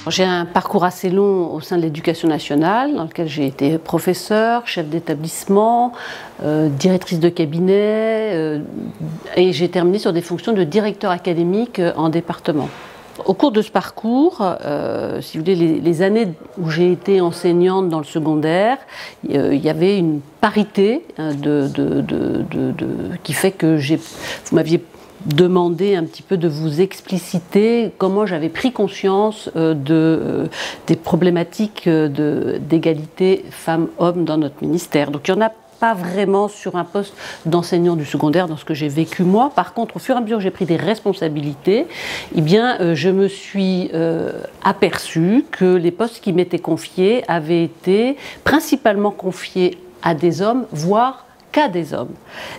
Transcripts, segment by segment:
J'ai un parcours assez long au sein de l'Éducation nationale, dans lequel j'ai été professeure, chef d'établissement, directrice de cabinet, et j'ai terminé sur des fonctions de directeur académique en département. Au cours de ce parcours, si vous voulez, les années où j'ai été enseignante dans le secondaire, il y avait une parité qui fait que vous m'aviez demandé un petit peu de vous expliciter comment j'avais pris conscience des problématiques d'égalité femmes-hommes dans notre ministère. Donc il n'y en a pas vraiment sur un poste d'enseignant du secondaire dans ce que j'ai vécu moi. Par contre, au fur et à mesure que j'ai pris des responsabilités, eh bien, je me suis aperçue que les postes qui m'étaient confiés avaient été principalement confiés à des hommes, voire qu'à des hommes.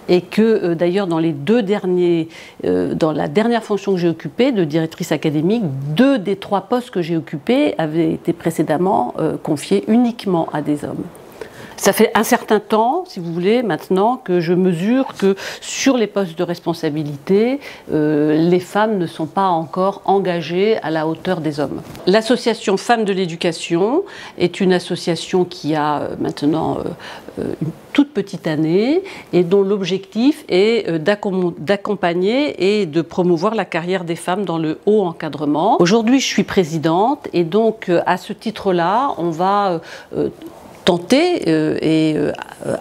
Et que d'ailleurs dans dans la dernière fonction que j'ai occupée de directrice académique, 2 des 3 postes que j'ai occupés avaient été précédemment confiés uniquement à des hommes. Ça fait un certain temps, si vous voulez, maintenant que je mesure que sur les postes de responsabilité, les femmes ne sont pas encore engagées à la hauteur des hommes. L'association Femmes de l'éducation est une association qui a maintenant une toute petite année et dont l'objectif est d'accompagner et de promouvoir la carrière des femmes dans le haut encadrement. Aujourd'hui, je suis présidente et donc à ce titre-là, on va tenter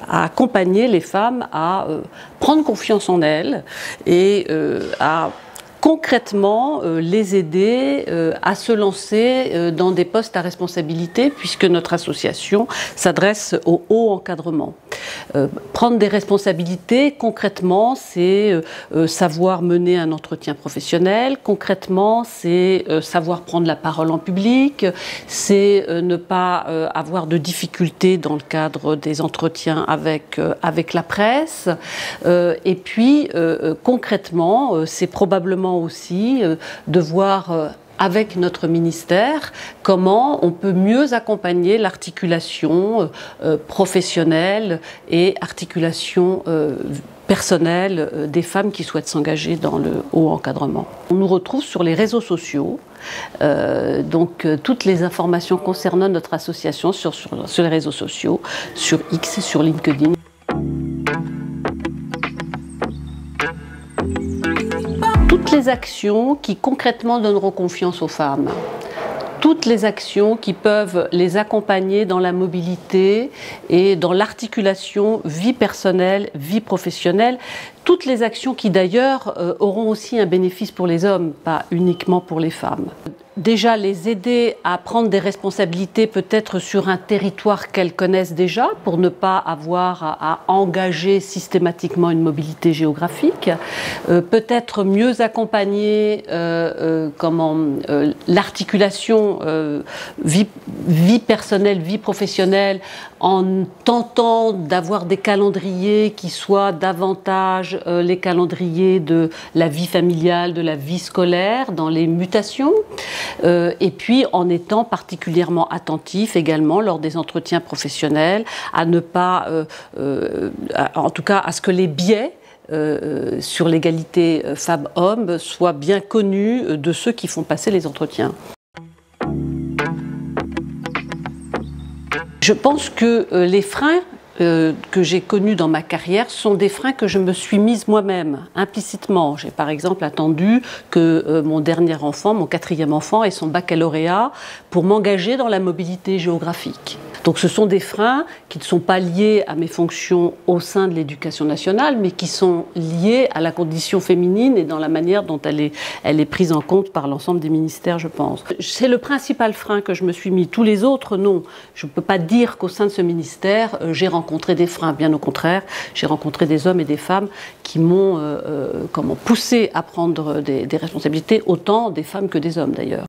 à accompagner les femmes à prendre confiance en elles et à concrètement les aider à se lancer dans des postes à responsabilité, puisque notre association s'adresse au haut encadrement. Prendre des responsabilités, concrètement, c'est savoir mener un entretien professionnel, concrètement, c'est savoir prendre la parole en public, c'est ne pas avoir de difficultés dans le cadre des entretiens avec la presse, et puis concrètement, c'est probablement aussi de voir avec notre ministère comment on peut mieux accompagner l'articulation professionnelle et articulation personnelle des femmes qui souhaitent s'engager dans le haut encadrement. On nous retrouve sur les réseaux sociaux, donc toutes les informations concernant notre association sur les réseaux sociaux, sur X et sur LinkedIn. Toutes les actions qui concrètement donneront confiance aux femmes, toutes les actions qui peuvent les accompagner dans la mobilité et dans l'articulation vie personnelle, vie professionnelle, toutes les actions qui d'ailleurs auront aussi un bénéfice pour les hommes, pas uniquement pour les femmes. Déjà, les aider à prendre des responsabilités peut-être sur un territoire qu'elles connaissent déjà, pour ne pas avoir à engager systématiquement une mobilité géographique. Peut-être mieux accompagner l'articulation vie personnelle, vie professionnelle, en tentant d'avoir des calendriers qui soient davantage les calendriers de la vie familiale, de la vie scolaire, dans les mutations. Et puis en étant particulièrement attentif également lors des entretiens professionnels à ne pas, en tout cas à ce que les biais sur l'égalité femmes-hommes soient bien connus de ceux qui font passer les entretiens. Je pense que les freins que j'ai connus dans ma carrière sont des freins que je me suis mise moi-même, implicitement. J'ai par exemple attendu que mon dernier enfant, mon 4e enfant, ait son baccalauréat pour m'engager dans la mobilité géographique. Donc ce sont des freins qui ne sont pas liés à mes fonctions au sein de l'Éducation nationale, mais qui sont liés à la condition féminine et dans la manière dont elle est prise en compte par l'ensemble des ministères, je pense. C'est le principal frein que je me suis mis. Tous les autres, non. Je ne peux pas dire qu'au sein de ce ministère, j'ai rencontré des freins. Bien au contraire, j'ai rencontré des hommes et des femmes qui m'ont poussé à prendre des responsabilités, autant des femmes que des hommes d'ailleurs.